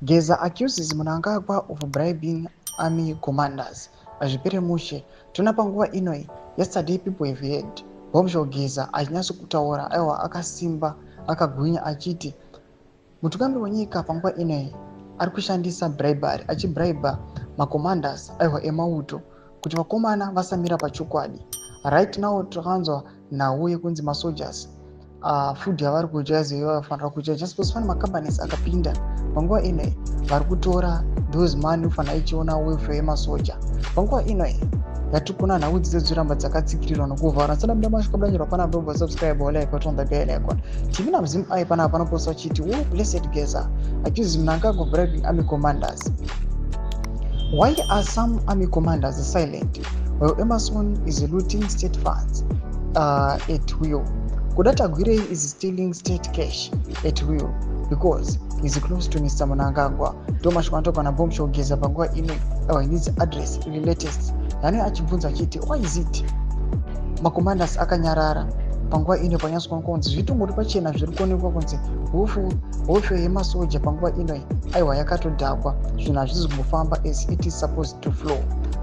Geza accuses Mnangagwa of bribing army commanders. Pazvipere mushe tona panguva inoi. Yesterday people have heard Bombshell Geza achinyatso kutaura aiwa akasimba akagwinya achiti mutungamiri wenyika panguva inoi ari kushandisa bribery achibraiba macommanders aiwa emauto kuti vakomana vasamira pachokwadi. Right now takanzwa nhau yekunzi masoldiers food yavari kudya zvavanofana kudya just because pane macompanies akapinda panguva inoi vari kutora those money ufanira ichiona welfare yemasoja. Panguva inoi yatikuna nhau dzidzoramba dzakatsikirirwa nokuvhara tsana muda masvika budanyirwa pana bhobho subscribe or like on the bell icon. TV na mzimu ai pana panoposta chiti wo blessed Geza accused Mnangagwa of bribing army commanders. Why are some army commanders silent while Emerson is looting state funds at will? Kudata Gwirei is stealing state cash at will because he's close to Mr. Mnangagwa. Thomas Kwantoka na Bombshell Geza panguva inoi he needs address the latest. Yani achibvunza chiti why is it macommanders akanyarara panguva inoi panyatsokuonekwa kunzi zvitongori pachena zviri kuonekwa kunzi welfare yemasoja panguva inoi aiwa yakatodhakwa zvinhu hazvisi kumbofamba as it is supposed to flow.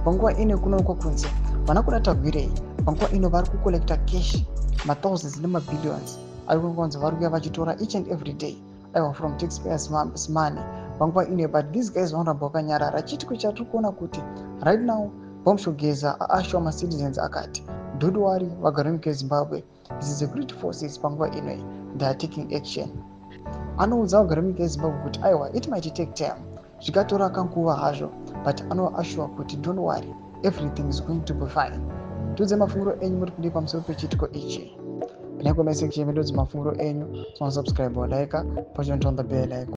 Panguva inoi kunoonekwa kunzi vana Kudata Gwirei panguva inoi vari kucollecta cash mathousands nemabillions ari kuonekwa kunzi vari kuuya vachitora each and every day aiwa from taxpayers money panguva inoi, but these guys vanoramba vakanyarara. Chitiko chatiri kuona kuti right now Bombshell Geza aashwa macitizens akati don't worry vagari munyika yeZimbabwe, this is security forces panguva inoi they are taking action. Anoudza vagari munyika yeZimbabwe kuti aiwa it might take time zvikatora kanguva hazvo but anoashwa kuti don't worry everything is going to be fine. Tudze mafunguro enyu muri kudii pamusoro pechitiko ichi. Pinai comment section mendudze mafunguro enyu, subscribe or like, push on the bell icon.